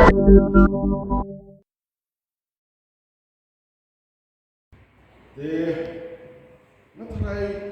Natrai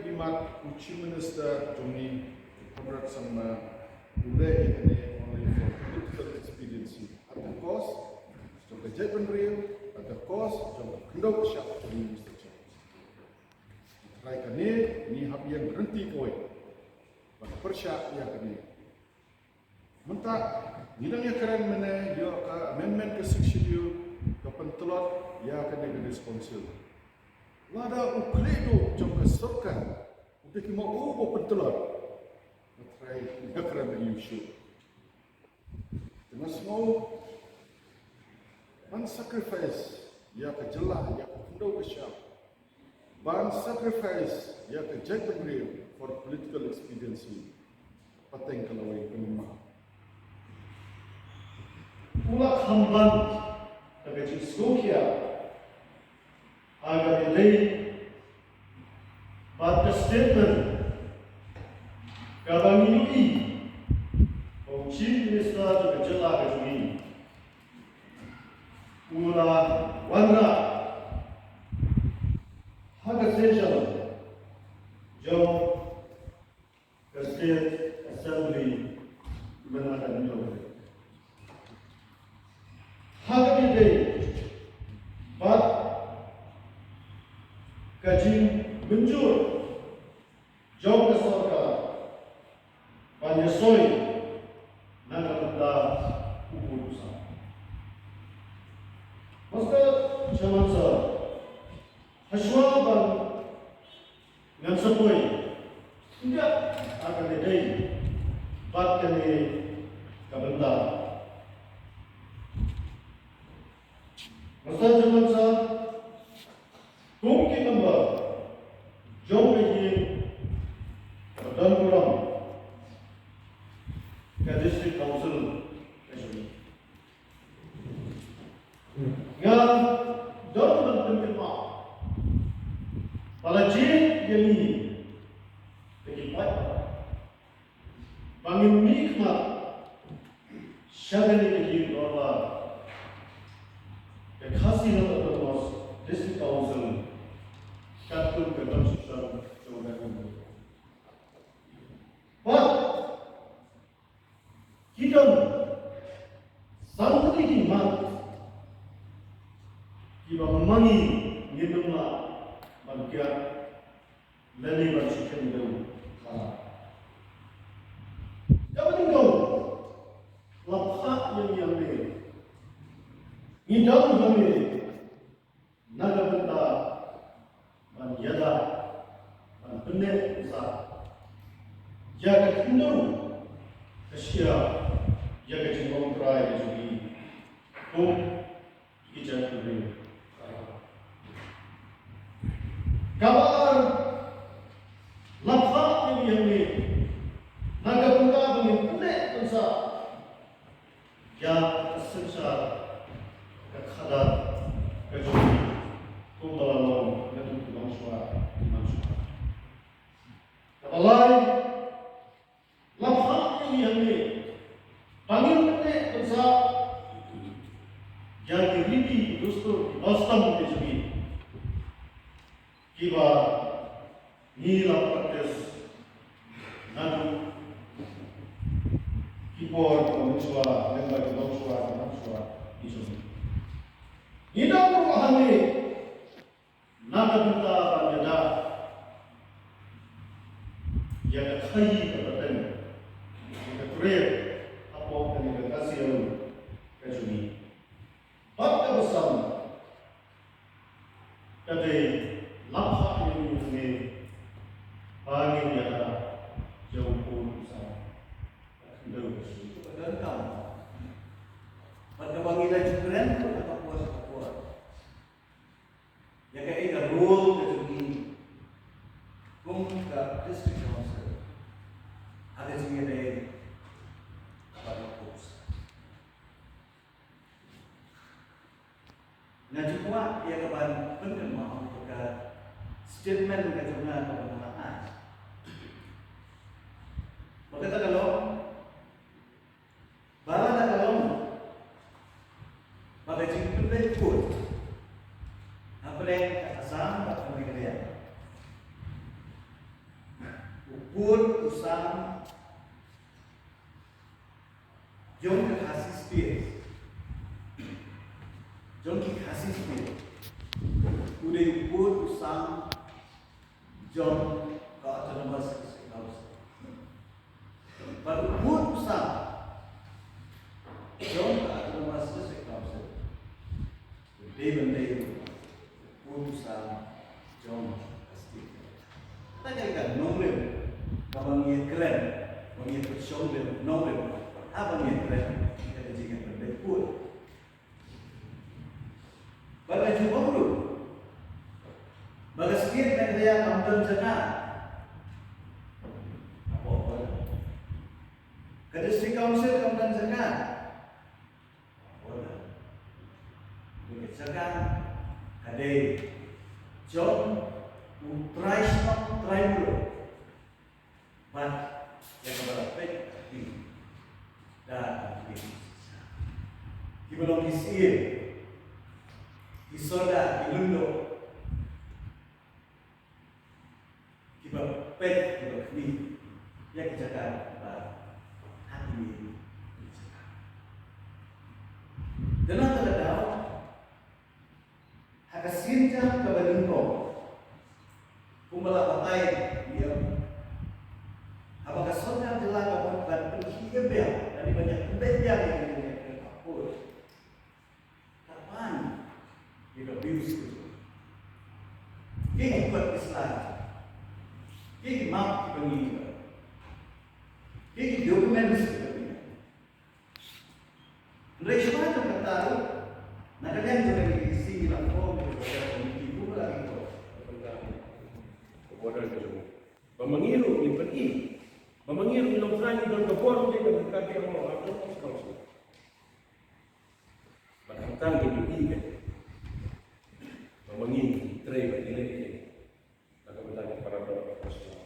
limat uchi minister Joni Conrad sama Ule ini only for political expediency. At the cost, to the Japan real, at the cost, to the Kendo Shop to Mr. James. Natrai kani ni habian berhenti koi. Pada persyak ia kani. Mentah nilainya keren mana dia ke amendment ke section dia ke pentelot ia kena ke responsil. Lada ukledo jom kesokan udah kima ubo pentelot. Natrai ia keren mana isu. Dengan semua ban sacrifice ia ke jelah ia ke kendo kesyap. Ban sacrifice ia ke jalan real for political expediency. Pateng kalau ia kena Ulak hamban agak Skokia agak delay pada statement kawan ini Chief Minister juga jelas agak ini ulak warna agak session jauh ke State Assembly menakan jauh Hagami day, but kajin muncul jauh ke sorga, banyak soy nak ada urusan. Masa zaman saya, haswaban dengan sepoi, tidak akan day, but kami kebentar. Masa zaman saya, tungki nombor jauh lagi dan kurang ke district council Kashmir. Yang dalam penterima, pada jen yang ini, terlibat bangin nikmat syagani lagi dolar. Khasi nama terus district council catur kekonstruksi jauh. But kita santri di mat kita memani ngedumlah bagian lagi bersihin dulu. Dapat tinggal lapar yang ni. Indam kami naga benda man yada man benar besar jaga hindu kesia jaga cimbang perai jadi kum ijat kubri kabar lapar yang ni naga benda bagi benar besar ya sensar kada kejadian kumbalan dengan tukang suara manusia. Apalagi lapar ini panggil kene besar jadi riti dosto bastam kejadian. Kiba nila praktis nadu keyboard manusia lembag manusia itu. Tidak perubahan ini, naga benda pada yang kaya kepada yang keren apa yang kasih kejuni. Pada bersama, jadi lapar ini bagi dia jauh pun sama. Jauh itu pada kamu. Pada bagi dia keren pun tak puas. Yang kaya role kecuali kum ke district council ada sini ada pada kurs. Nanti kuat ia kapan penerima untuk statement kecuali kebenaran. Maka tak kalau barang tak kalau lebih pun. Apa yang asam tak boleh kerja. Ukur usam jom ke kasih spirit. Jom ke kasih spirit. Udah ukur usam jom ke autonomous house. Baru ukur usam jom ke autonomous house. Benda itu ukur usam jom pasti. Tak kira nomor kalau dia keren, kalau dia bershoulder, nomor apa dia keren, kita jika benda pun. Bagai jumpa dulu, bagai sikit yang dia ambil jana, apa? Ke district council ambil jana, apa? Bagi jana, ada John utrai stop try dulu. But yang berapa ini dah ini. Kita belum disir, disoda, dilundo. Kita pet, kita ini. Yang kita cakap hati ini. Dalam terdapat hak asinnya kepada engkau. Kumbala patai dia. Apakah saudara telah melakukan perhiasan dari banyak benda yang dia lakukan? Kapan dia abuse itu? Ini buat Islam. Ini maaf pengikat. Ini dokumen sebenarnya. Mereka macam kata, nak kalian juga diisi lapor kepada komiti pula itu. Kepada itu, pemengiru ini penting. Memanggil minum terakhir dan kebun dia berkata Allah atau sekali. Padahal kita ini memanggil terakhir ini. Maka bertanya para Rasul.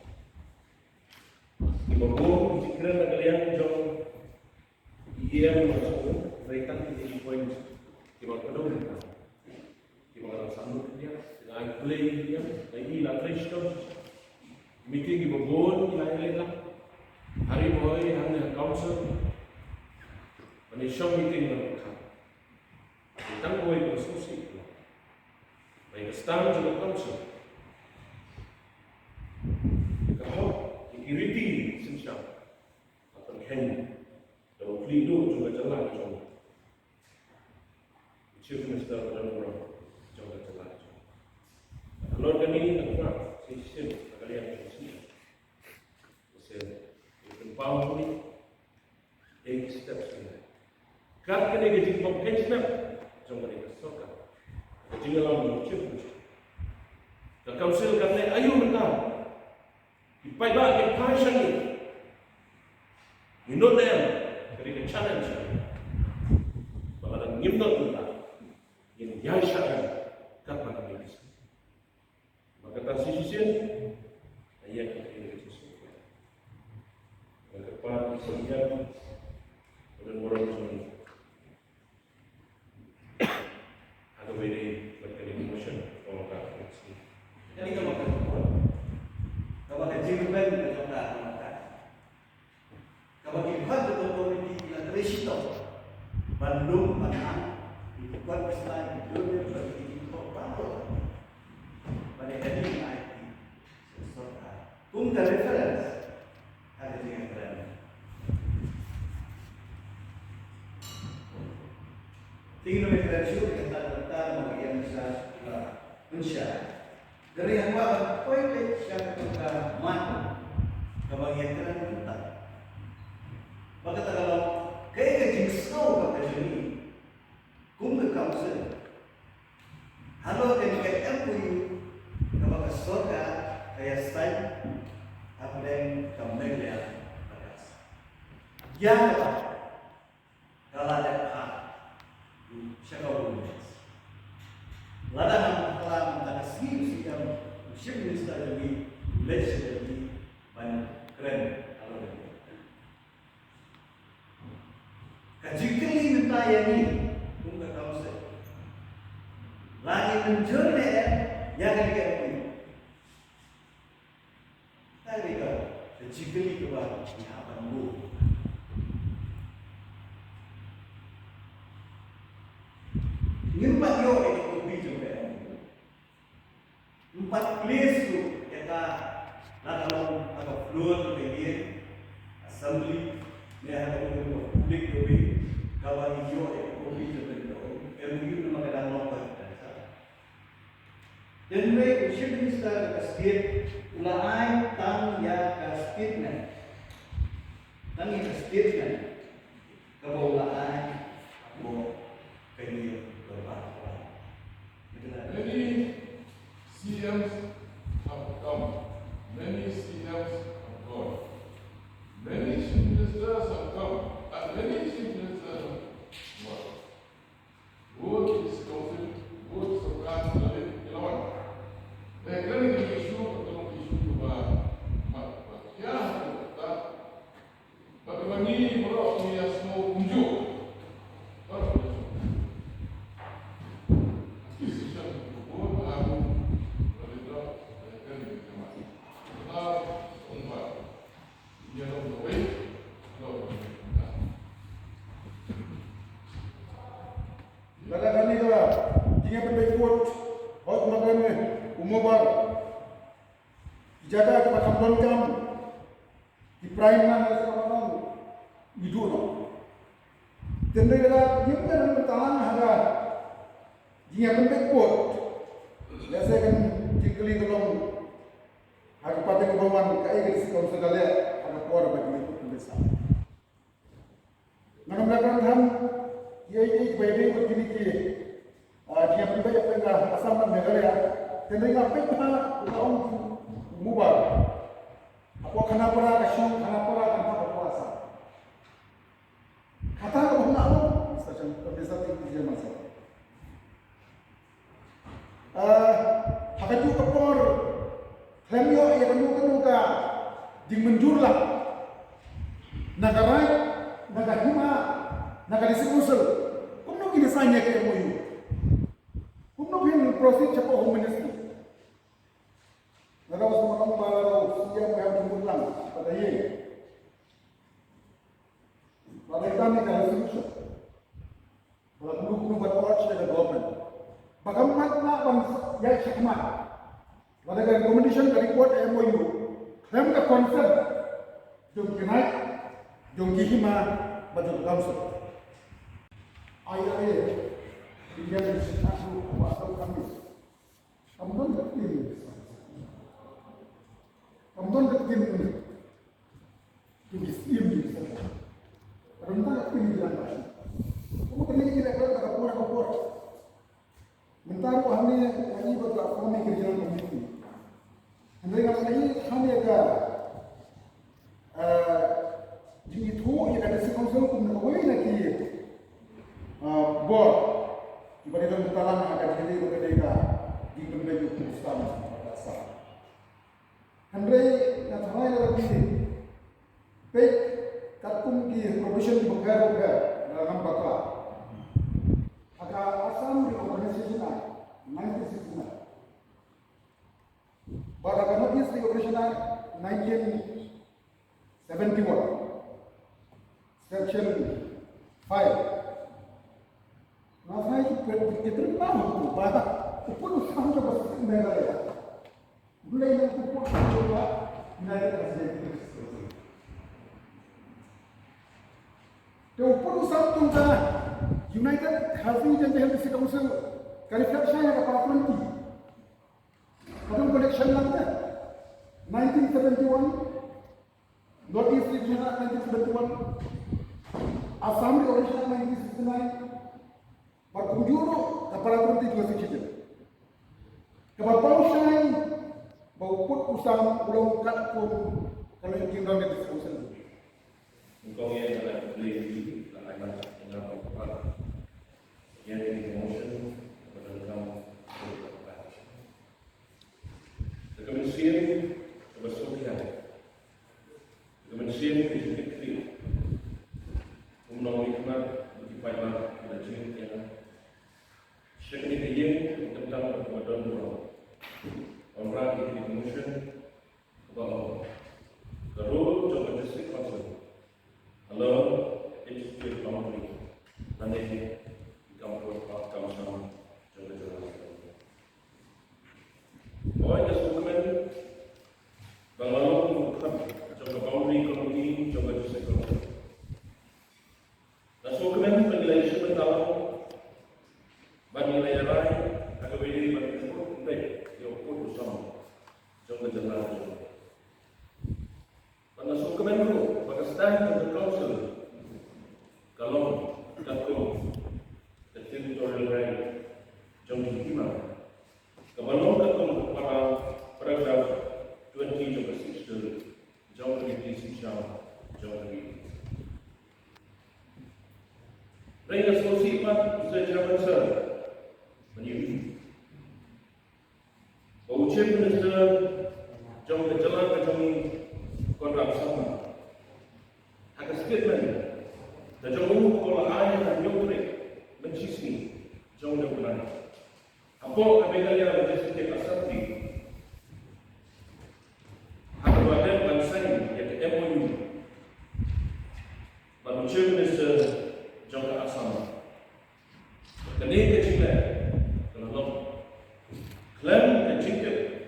Di bawah pikiran kalian jauh ia masuk mereka di poin di mana kedua di mana sambut dia dengan play dia lagi la Kristen meeting di bawah di lain-lain. Hari boy hanya council, menyusun meeting mereka. Tentang boy bersosial, mereka start juga council. Kalau iriti siapa, atau hen, kalau pelidu juga jalan jauh. Chief Minister dan orang juga jalan jauh. Kalau kami nak sesi kalian sesi. Powerfully take steps in that. Kat kena gaji pemken snap, jangan kena soka. Gaji alam mencuri. The council kata, ayo mentang. Ipai ba ke passion ni. You know them. Kena challenge. Bahagian ngimnot mentang. Yang biasa kat mana habis. Maka tak sisien. Ayat kita ini. Depan sekian dan orang semua ada way berkali emotion orang tak sih. Jadi kalau kejiban kecoba maka kalau kita betul-betul di Kristus Bandung mana buat Islam itu bagi kita pada hari ini sesuatu pun reference ada dengan keren. Tinggal mereka syukur kata-kata yang bisa mensyar. Dari yang awal, kau itu siapa juga mati. Kebahagiaan keren mentah. Maka kalau kaya kecil snow pada sini, kumpulan council. Halo dengan MPU, kepada surga kaya style. Apa yang kami lihat bagas. Yang kalau ada hak, siapa boleh? Ladang alam tak sih yang Chief Minister jadi, Legend jadi banyak keren kalau ada. Kajikan ini minta yang ini, kumpulan council. anjur yang kali Tarika, jigli ke bawah, यहाँ bamboo. Empat yo itu kopi juga. Empat place tu kita nak dalam atau floor tu begini assembly ni ada public kopi. Kawan yo itu kopi juga itu. MU tu makan dalam apa? Dan mereka usia minister kasih ulaan tang ya kasih ni, tang ya kasih ni, kebaulaan mau pergi berapa? Many CMs have come, many CMs have gone, many chief ministers have come, and many chief ministers have gone. Both is council, both Sarkar, Ilawan. They are going to issue ya, bagaimana ini kalau dia semua unjuk, decision board harus berada dalam jemaah. Benar, umpat, dia orang baik, kalau Lada kami juga, jika berbaikut, hot makan umumbar, jaga kita kambonkan, di prime mana sekarang itu no. Tendai kita yang kan bertahan harga, jika berbaikut, biasa kan jikli dalam harga pada kebawaan kaya kita sekarang segala ada kuar bagi itu besar. Mengenai ham, ia baik begini ki, dia pribadi apa yang asal Meghalaya, tendai apa yang orang mubah. Apa kenapa raga syong, kenapa raga apa puasa? Kata apa nak lo? Macam perbezaan tinggi je masa. Hak itu kepor, klamio yang kenu ka, jing menjurlah. Nagarai, nagahima, nagadisikusel. Kumno kinisanya ke MOU. Kumno pin proceed cepat home ministry. Nagawa sa mga malaraw, siya may hamdun lang, patayin. Patayin ni ka resolution. Walang group ng bat-watch na government. Bagamat na ang yan syakmat. Walang recommendation ka report MOU. Kaya ka concern. Yung kinay, yung gihima, badong council. Ay, bigyan ng sinasyo, kuwasaw kami. Kamunan ka pilih. Kamunan ka pilih. Tulis ini saja. Rentak pilih jalan. Kamu kena kira kalau tak kapur. Mentara kami ini betul kami kerja komuniti. Hendak kami kami agak jadi tu yang ada si konsol pun nak boleh nak kiri. Board ibarat mentalan akan jadi berbeda di pembeli Islam dasar. Hendak nak tahu lagi. Baik, katung ki provision bukan dalam bakal. Agak Assam Reorganization Act 1969. But Northeast Reorganization Act 1971. Section 5. Nah, saya itu tahu bahwa upun sama seperti Meghalaya. Mulai dari upun coba United States. Upun sama tu United Housing and Health Council California ada peraturan ini. Peraturan collection langkah 1971, Northeast Region Act 1971, Assam Reorganization Act 1969, perkunjuru peraturan itu juga sekitar. Kebapak saya bau put usang belum kat pun kalau yang tinggal di Council. Engkau yang telah beli akan dengan kepala yang di motion kepada engkau berkata. Kementerian Kebersihan, Kementerian Kementerian Umum Hikmat Bukit Paiman dan Jin yang sekali yang tentang nanti kamu sama jalan-jalan. Mọi cái số comment và lo trong cái boundary committee trong cái sẽ có. Là số comment penilaian sebentar bagi layar agak beda bagi semua baik yang pun bersama trong cái jalan. Pada số comment itu pada stand of the council kalau takut the territorial right trong hikmah Kabalong katong para paragraph 20 of the 6th John Committee John Committee. Raya sosipat Mr. Chairman Sir, menyusun. Bau Chief Minister John Kejalan Kejami kontrak sama. Agak statement. Dan John Kola Ayah dan Yotrik mencisni John Depunani. Apa kebedaan legislatif asasi? Ada badan bansai yang MOU. Baru Chief Minister Jangka Asam. Kedai kecilnya, kalau klaim kecilnya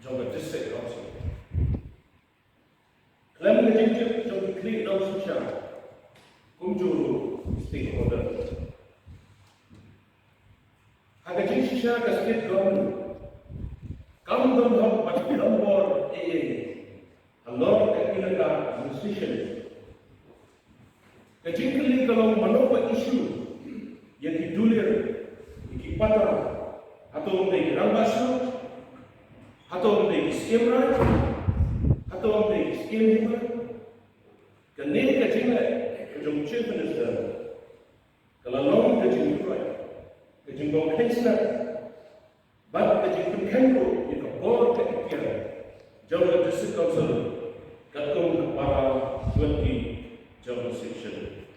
Jangka District Council. Klaim kecilnya Jangka Klik dan Sosial. Kunjuru stakeholder. Agak sisa ke state government, kamu dong hak pada nombor alor teknika administration. Kecil kalau menolak isu yang didulir, dikipatah, atau menjadi rambasu, atau menjadi skema, atau menjadi skema, kening kecilnya kejung Chief Minister, kalau long kecil juga. Kejengkau kaisar, bab kejengkau kanro, jika board kekikiran, jauh dari District Council, katung kepala 20 Jauh Section.